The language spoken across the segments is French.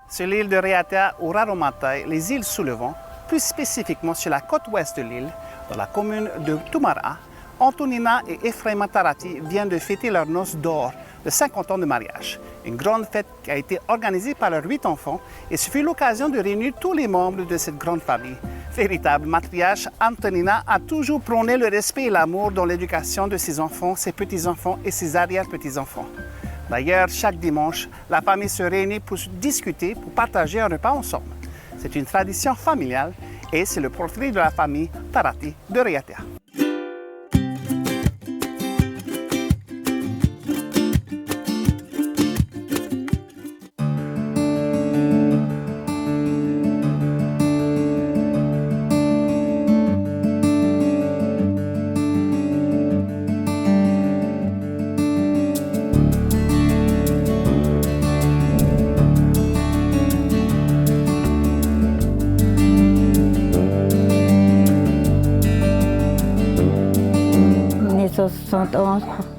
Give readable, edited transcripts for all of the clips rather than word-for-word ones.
Sur l'île de Reatea ou Raromattai, les îles sous le vent, plus spécifiquement sur la côte ouest de l'île, dans la commune de Tumara, Antonina et Ephraima Tarati viennent de fêter leur noces d'or de 50 ans de mariage. Une grande fête qui a été organisée par leurs 8 enfants et ce fut l'occasion de réunir tous les membres de cette grande famille. Véritable matriarche, Antonina a toujours prôné le respect et l'amour dans l'éducation de ses enfants, ses petits-enfants et ses arrière-petits-enfants. D'ailleurs, chaque dimanche, la famille se réunit pour discuter, pour partager un repas ensemble. C'est une tradition familiale et c'est le portrait de la famille Tarati de Reatea.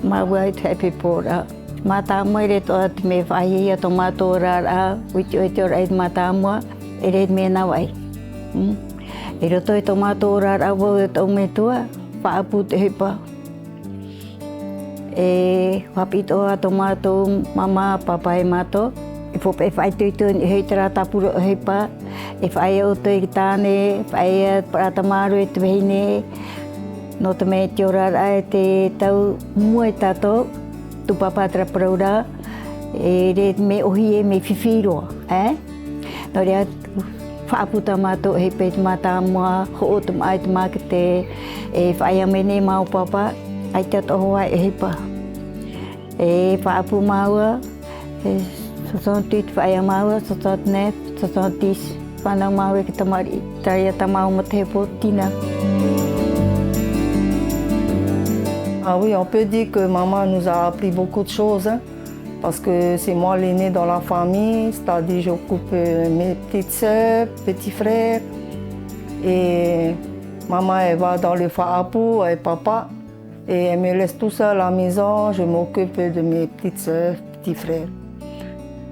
Ma wait happy pora. Mata moire to at me vai tomato rara, which your aid matamwa, it me na way. Eroto tomato rara would ometua, pa put hipa. Wapito tomato, mama, papa, mato. If I do hitra tapuro hipa, if I take tane, if I pratamaru it vene. No te me chorar a te tau mua tato tu papa tra proura e me ohie me fifiro no rea whaaputa mato he pet mata mua ho otum ait makete e whaiamene mau papa ai tato hoa e hepa e whaapu maua e sosontit whaiamaua sosotnet sosontis whanau mau e ki tamari taria tamau matepo tina. Ah oui, on peut dire que maman nous a appris beaucoup de choses, parce que c'est moi l'aîné dans la famille, c'est-à-dire j'occupe mes petites sœurs, petits frères, et maman elle va dans le fa'apu avec papa, et elle me laisse tout seul à la maison, je m'occupe de mes petites sœurs, petits frères.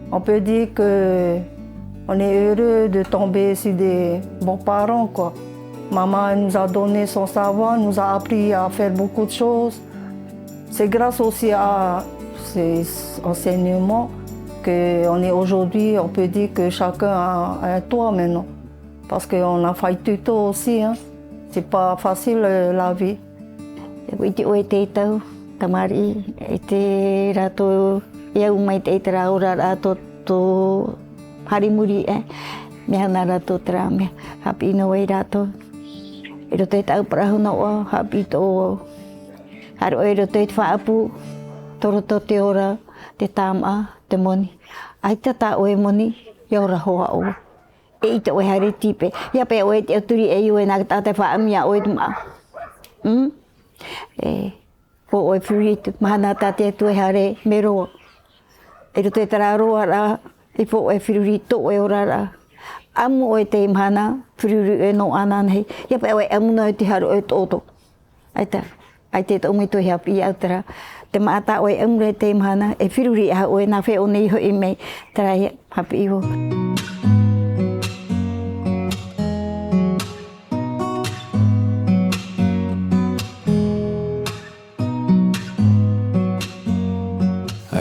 On peut dire qu'on est heureux de tomber sur des bons parents, quoi. Maman nous a donné son savoir, nous a appris à faire beaucoup de choses. C'est grâce aussi à ces enseignements qu'on est aujourd'hui, on peut dire que chacun a un toit maintenant. Parce qu'on a failli tuto aussi, c'est pas facile la vie. Tamari, te rato, ia umai te tra ora rato to harimuri mea na rato tra mea hapi no wei rato. Ero te tau prahu no o hapi to haro ero te whaapu toro to te ora te tama te moni. Ai tata oe moni ia ora hoa o. E ita oe hare tipe. Ia pe oe te uturi e iwe nā tate whaamia oe tuma. Ko oe whiritu mahana tate atu e hare me roa. Ero te tara roa ra i po oe whirito oe ora ra. Amu oe te imhana, whiruru e no ananhei. Ia pa oe amuna o te haro e toto. Ai te tau mito hea pi au tara. Te maata oe amure te imhana, e whiruri a oe na wheo nei ho i mei. Tara hea hapi iho.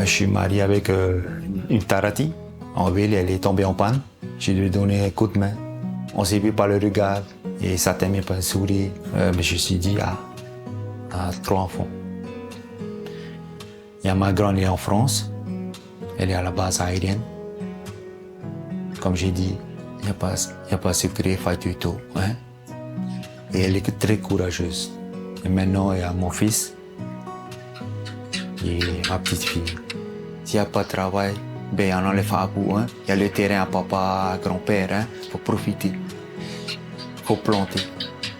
Je suis marié avec une Tarati. En ville, elle est tombée en panne. Je lui ai donné un coup de main. On s'est vu par le regard et ça t'aimait pas sourire. Mais je me suis dit, ah, 3 enfants. Il y a ma grande, elle est en France. Elle est à la base aérienne. Comme j'ai dit, il n'y a pas secret, fait tuto. Et elle est très courageuse. Et maintenant, il y a mon fils et ma petite fille. S'il n'y a pas de travail, ben on enlève à bout. Il y a le terrain à papa, à grand-père, faut profiter. Faut planter.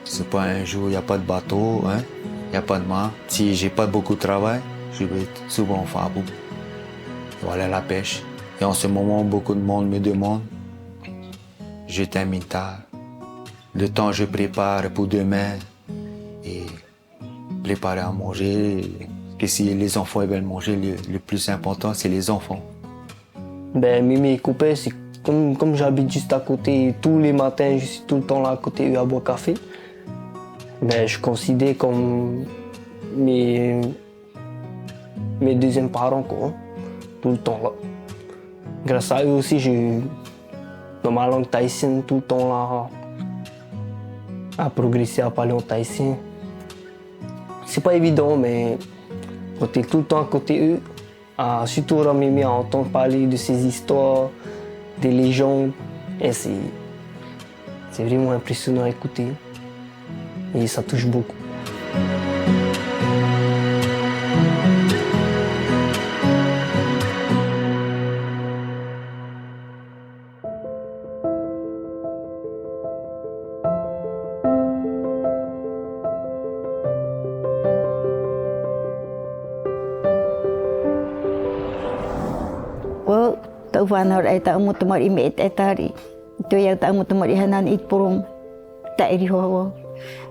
C'est pas un jour, il n'y a pas de bateau, il n'y a pas de main. Si j'ai pas beaucoup de travail, je vais souvent faire à bout. Voilà la pêche. Et en ce moment, beaucoup de monde me demande. Je termine tard. Le temps je prépare pour demain et préparer à manger. Et si les enfants veulent manger, le plus important, c'est les enfants. Ben, Mimi Coupé, c'est comme j'habite juste à côté, tous les matins, je suis tout le temps là à côté eux à boire café. Mais je considère comme mes deuxièmes parents, quoi, tout le temps là. Grâce à eux aussi, j'ai dans ma langue tahitienne tout le temps là à progresser, à parler en tahitien. C'est pas évident, mais quand tu es tout le temps à côté d'eux, surtout Ramimi à entendre parler de ces histoires, des légendes, et c'est vraiment impressionnant à écouter. Et ça touche beaucoup. Tau whanau ai tau mutamari me et etari. Tau iau tau mutamari hanan it porom ta eri hoa.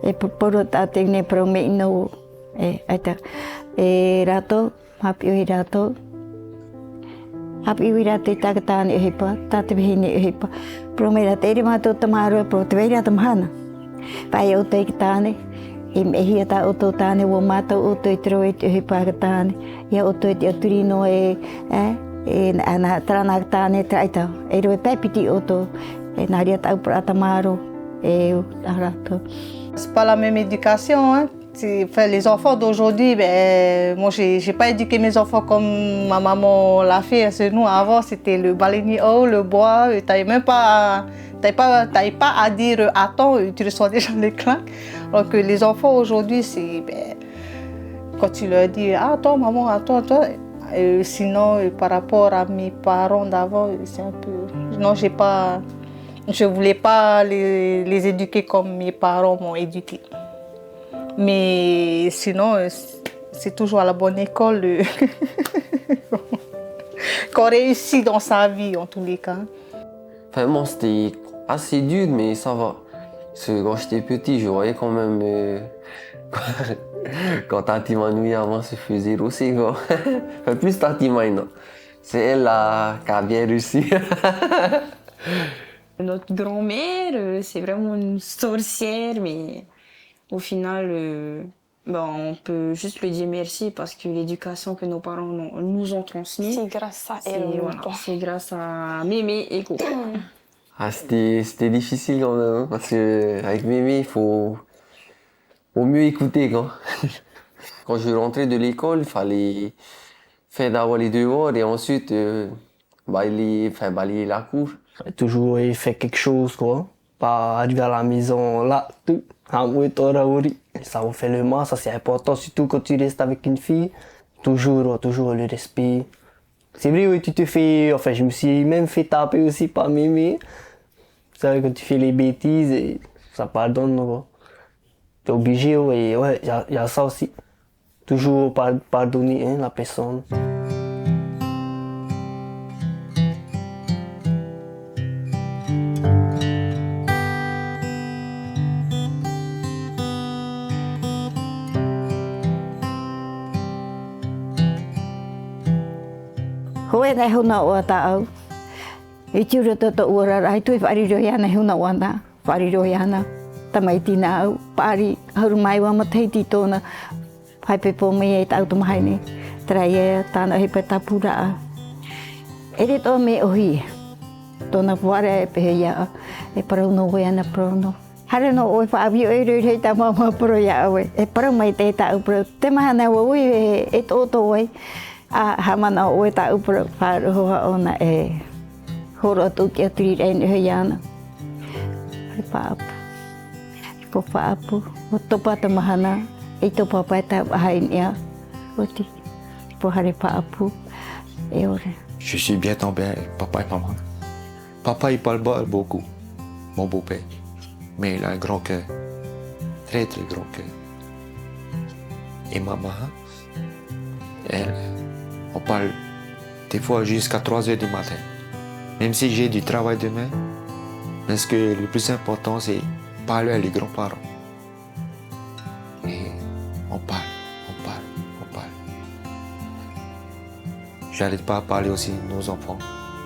E poro ta te ne pro me ino e aita. E rato, hapi ui rato. Hapi ui rato ta katani e hepa, ta te behine e hepa. Pro me rato eri mato tamaro pro te vei rato mahana. Pai au te katani. E me hia ta oto tane wo mato oto i tero e te hepa katani. Ia oto e te aturino e ana trana tane traita e ro pepiti oto e naria tau prata maro e arato. C'est pas la même éducation, hein. Les enfants d'aujourd'hui, moi j'ai pas éduqué mes enfants comme ma maman l'a fait. Parce que nous avant c'était le baleini haut, le bois, t'avais pas à dire attends, tu reçois déjà les claques. Alors que les enfants aujourd'hui c'est quand tu leur dis attends maman, attends. Sinon, par rapport à mes parents d'avant, c'est un peu... Non, je voulais pas les éduquer comme mes parents m'ont éduqué. Mais sinon, c'est toujours à la bonne école qu'on réussit dans sa vie, en tous les cas. Enfin, moi, c'était assez dur, mais ça va. Parce que quand j'étais petit, je voyais quand même... Quand Tati Manoui avant se faisait rosser, quoi. Enfin, plus Tati Maïna. C'est elle qui a bien réussi. Notre grand-mère, c'est vraiment une sorcière, mais au final, on peut juste lui dire merci parce que l'éducation que nos parents nous ont transmise, c'est grâce à elle. C'est grâce à Mémé et Coco. C'était difficile quand même, parce qu'avec Mémé, il faut mieux écouter, quoi. Quand je rentrais de l'école, il fallait faire d'abord les devoirs et ensuite balayer la cour. Toujours faire quelque chose, quoi. Pas arriver à la maison là, tout. Ça vous fait le mal, ça c'est important, surtout quand tu restes avec une fille. Toujours le respect. C'est vrai, oui, tu te fais... Enfin, je me suis même fait taper aussi par Mémé. Vous savez, quand tu fais les bêtises, et ça pardonne, quoi. T'es obligé, et ouais, y a ça aussi. Toujours pardonner la personne. Hoe nei huna o tāu. I tiura toto ura rai tui whariro iana huna wana. Whariro iana. Tamai tina au. Pāri hauru mai wa mateiti tōna. Haipepo me e tau tumahaine. Trai e tāna hepe tapura a. Ere tō me ohi. Tōna whare e pehe ia. E parauno we ana parauno. Hare no oi whaavio e rei ta mama pro ia awe. E parau mai te tau pro. Te mahana wa ui e tōto oi. Hamana o e tau pro wharoha ona e horo atu ki aturi rei ni hui ana. Hare paapu. Po paapu. O topa ta mahana. E topa pai ta hain ia. Oti. Po hare paapu. E ore. Je suis bien tombé avec papa et maman. Papa, il parle beaucoup, mon beau-père. Mais il a un grand cœur. Très, très grand cœur. Et maman, elle, on parle des fois jusqu'à 3 heures du matin. Même si j'ai du travail demain, parce que le plus important, c'est parler à les grands-parents. Et on parle. J'arrête pas à parler aussi de nos enfants.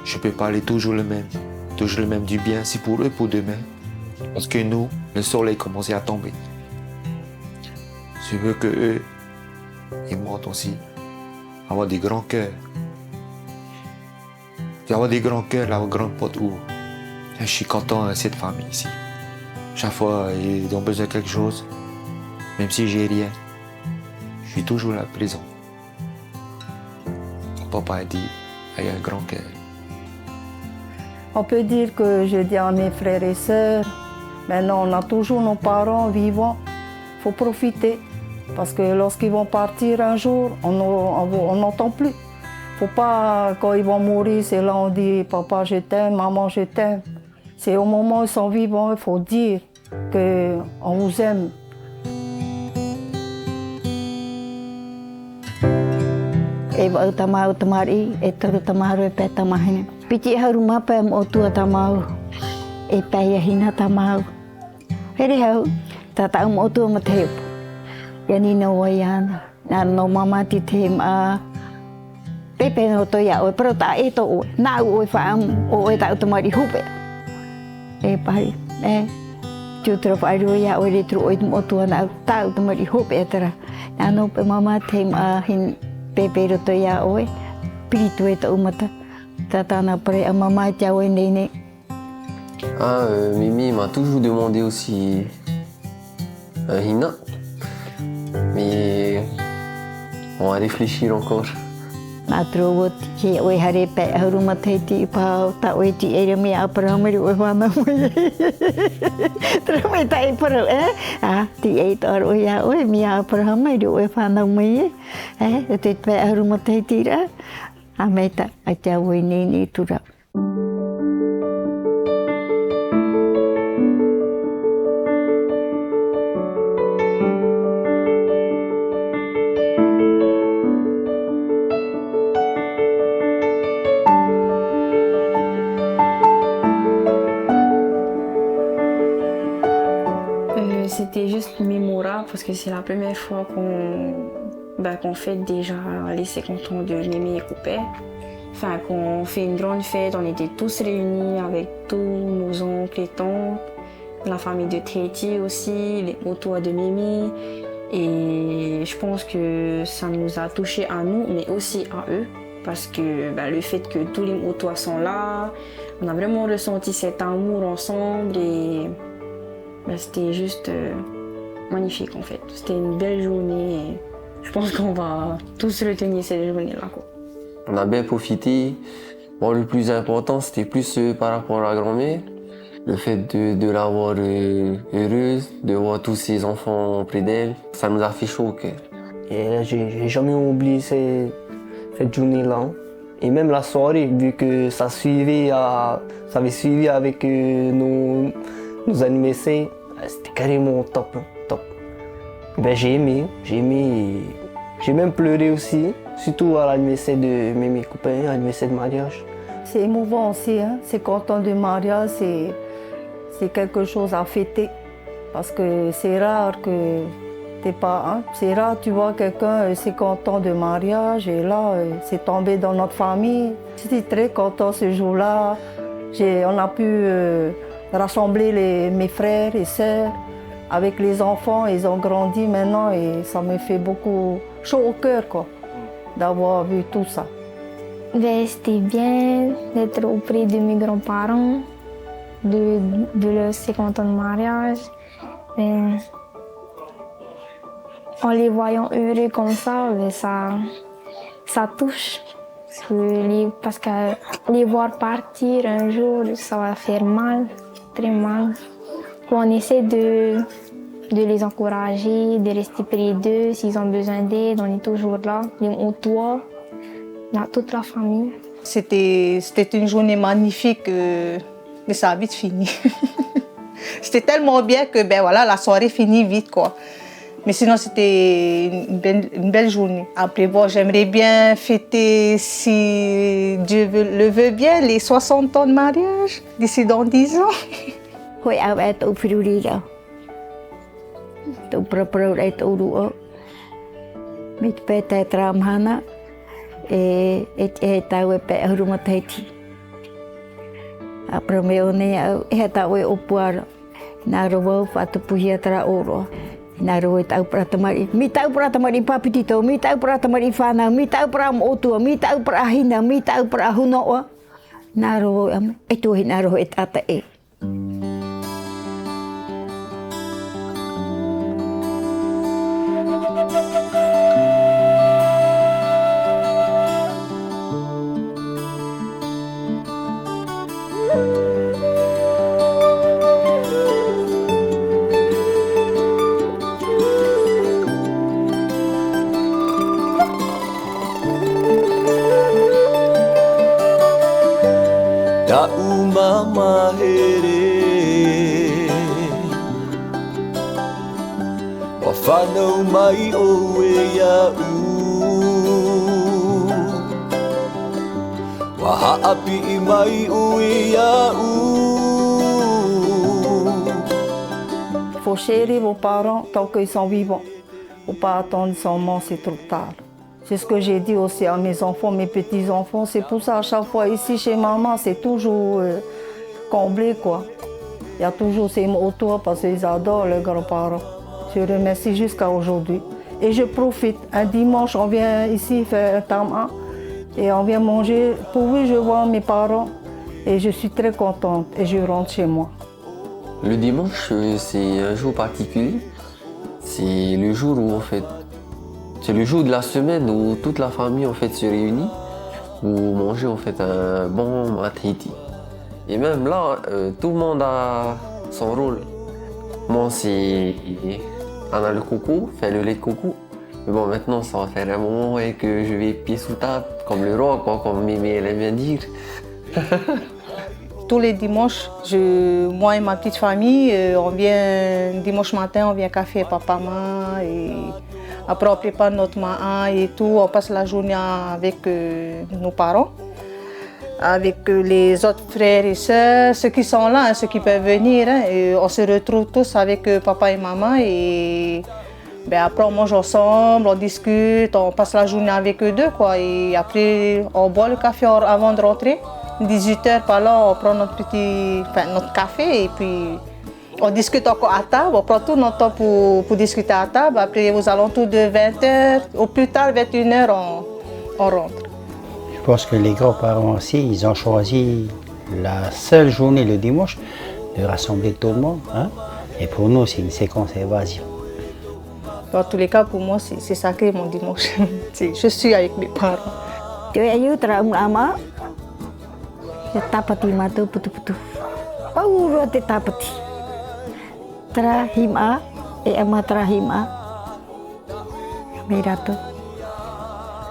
Je peux parler toujours le même. toujours le même du bien, c'est pour eux, pour demain. Parce que nous, le soleil commençait à tomber. Je veux que eux, ils montent aussi, avoir des grands cœurs. Avoir des grands cœurs, la grande porte où je suis content de cette famille ici. Chaque fois, ils ont besoin de quelque chose, même si j'ai rien, je suis toujours là présent. Mon papa a dit, il a un grand cœur. On peut dire que je dis à mes frères et sœurs, maintenant on a toujours nos parents vivants, il faut profiter. Parce que lorsqu'ils vont partir un jour, on n'entend plus. Faut pas, quand ils vont mourir, c'est là on dit papa je t'aime, maman je t'aime. C'est au moment où ils sont vivants, il faut dire qu'on vous aime. E wau tamau tamari, e toru tamaru e pē tamahine. Piti hauru mapa e mo tua tamau, e pēia hina tamau. Here hau, tata mo tua ma te upu. Yani no waiana, na no mama ti te ma. Pepe no to ya o pero ta e to o, na o fa o e ta tamari hupe. E pai, jutro fa ro ya o re tro o mo tua na ta tamari hupe tara. Na no pe mama te ma hin Pepe ro to ya o, piritu e to umata. Tata na pre a mama tia o nei. Ah, Mimi m'a toujours demandé aussi Hina. Mais on va réfléchir encore. Nā trowo ki oi hare pe haruma te ti pao ta oi ti ere me Abrahamari oi wana mai. Trome tai paro ti e tor oi a oi me Abrahamari oi wana mai. Te pe haruma te ti ra. A meta a te oi ni tura. C'était juste mémorable parce que c'est la première fois qu'on fête déjà les 50 ans de Mémé et Coupé. Enfin, qu'on fait une grande fête, on était tous réunis avec tous nos oncles et tantes, la famille de Théti aussi, les motos de Mémé. Et je pense que ça nous a touchés à nous, mais aussi à eux. Parce que le fait que tous les motos sont là, on a vraiment ressenti cet amour ensemble et c'était juste magnifique en fait. C'était une belle journée et je pense qu'on va tous retenir cette journée-là. On a bien profité. Bon, le plus important, c'était plus par rapport à la grand-mère. Le fait de la voir heureuse, de voir tous ses enfants près d'elle, ça nous a fait chaud au cœur. Et j'ai jamais oublié cette journée-là. Et même la soirée, vu que ça avait suivi avec nos anniversaires, c'était carrément top. J'ai aimé, j'ai même pleuré aussi, surtout à l'anniversaire de mes copains, l'anniversaire de mariage. C'est émouvant aussi, hein? 50 ans de mariage, c'est quelque chose à fêter. Parce que c'est rare que c'est rare, tu vois quelqu'un 50 ans de mariage et là, c'est tombé dans notre famille. J'étais très content ce jour-là. On a pu rassembler mes frères et sœurs avec les enfants. Ils ont grandi maintenant et ça me fait beaucoup chaud au cœur d'avoir vu tout ça. C'était bien d'être auprès de mes grands-parents, de leurs 50 ans de mariage. En les voyant heureux comme ça, ça touche. Parce que les voir partir un jour, ça va faire mal, très mal. On essaie de les encourager, de rester près d'eux. S'ils ont besoin d'aide, on est toujours là. Au toit, on a toute la famille. C'était une journée magnifique, mais ça a vite fini. C'était tellement bien que la soirée finit vite, quoi. Mais sinon, c'était une belle journée. Après, j'aimerais bien fêter, si Dieu le veut bien, les 60 ans de mariage, d'ici dans 10 ans. Hoi au e tau whirurira. Tau praparau e tau rua. Me te pētai tramhana e tau e pē ahuruma teiti. Après, on est à Opuara. Narovo, Fatupuia Tra Oro. Narovo, Tau Pratamari. Mitau Pratamari Papitito, Mitau Pratamari Fana, Mitau Pram Otua, Mitau Prahina, Mitau Prahunoa. Narovo, Etuhi Naro et Ata E. Ta'uma mahere Wafano mai o e ia'u Waha'api I mai o e ia'u Faut chérir vos parents tant qu'ils sont vivants. Faut pas attendre son mort, c'est trop tard. C'est ce que j'ai dit aussi à mes enfants, mes petits-enfants. C'est pour ça, à chaque fois ici chez maman, c'est toujours comblé, quoi. Il y a toujours ces mots autour parce qu'ils adorent leurs grands-parents. Je remercie jusqu'à aujourd'hui. Et je profite. Un dimanche, on vient ici faire un tama et on vient manger. Pourvu, je vois mes parents et je suis très contente et je rentre chez moi. Le dimanche, c'est un jour particulier. C'est le jour où, en fait, c'est le jour de la semaine où toute la famille en fait se réunit pour manger en fait un bon matiti. Et même là, tout le monde a son rôle. Moi, c'est on a le coco, fait le lait de coco. Mais bon, maintenant, ça va faire un moment et que je vais pied sous table, comme le roi, quoi, comme Mémé elle aime bien dire. Tous les dimanches, moi et ma petite famille, on vient dimanche matin, on vient café papa, maman. Et après, on prépare notre main et tout. On passe la journée avec nos parents, avec les autres frères et sœurs, ceux qui sont là, ceux qui peuvent venir. Et on se retrouve tous avec papa et maman. Et après, on mange ensemble, on discute, on passe la journée avec eux deux, quoi. Et après, on boit le café avant de rentrer. 18h par là, on prend notre café et puis on discute encore à table. On prend tout notre temps pour discuter à table. Après, aux alentours de 20h, au plus tard 21h, on rentre. Je pense que les grands-parents aussi, ils ont choisi la seule journée, le dimanche, de rassembler tout le monde. Hein? Et pour nous, c'est une séquence évasion. Dans tous les cas, pour moi, c'est sacré mon dimanche. Je suis avec mes parents. Tapati matu putu-putu. Pauro te tapati. Trahima e ama trahima. Merato.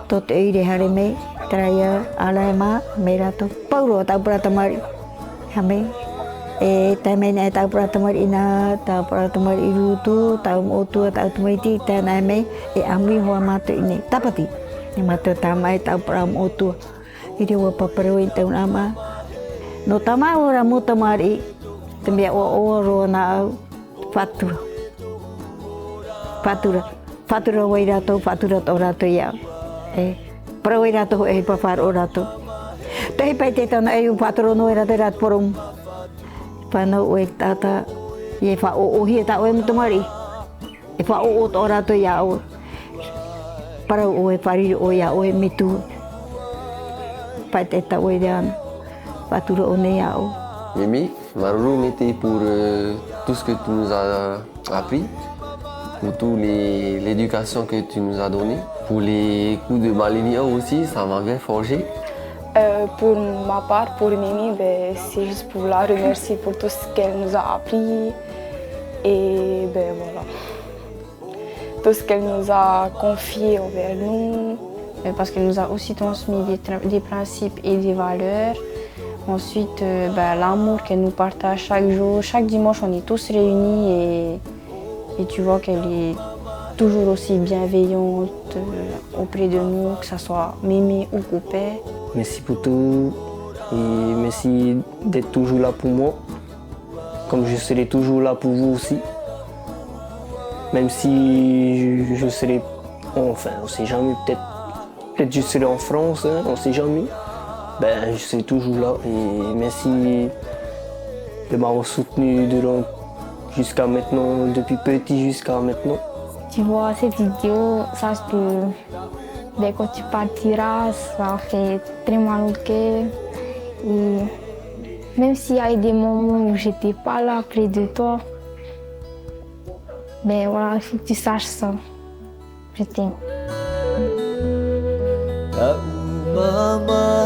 Tot eire hareme traya alama merato. Pauro ta pratamari. Hame e tamen e ta pratamari ina ta pratamari irutu ta motu ta tumiti ta name e amri ho matu ini. Tapati. Ni matu tamai ta pramotu. Ide wa paparoin ta ama. No tama ora muta mari tambia oro na fatura waira to fatura ora to ya para waira to pa far ora to te pete to na fatura no era terat porum pano we tata ye fa o hi ta we muta mari e fa o ora to ya para o fari o ya o mitu pete ta we dan Mémé, Marolo m'était pour tout ce que tu nous as appris, pour toute l'éducation que tu nous as donnée, pour les coups de Malénia aussi, ça m'a bien forgé. Pour ma part, pour Mimi, c'est juste pour la remercier pour tout ce qu'elle nous a appris et voilà, tout ce qu'elle nous a confié envers nous, parce qu'elle nous a aussi transmis des principes et des valeurs. Ensuite, l'amour qu'elle nous partage chaque jour. Chaque dimanche, on est tous réunis et tu vois qu'elle est toujours aussi bienveillante auprès de nous, que ce soit Mémé ou Coupé. Merci pour tout et merci d'être toujours là pour moi, comme je serai toujours là pour vous aussi. Même si je serai, enfin on ne sait jamais, peut-être je serai en France, hein, on ne sait jamais. ben, je suis toujours là et merci de m'avoir soutenu jusqu'à maintenant, depuis petit jusqu'à maintenant. Tu vois cette vidéo, sache que ben, quand tu partiras, ça fait très mal au cœur. Et même s'il y a des moments où j'étais pas là près de toi, ben voilà, il faut que tu saches ça. Je t'aime. Mama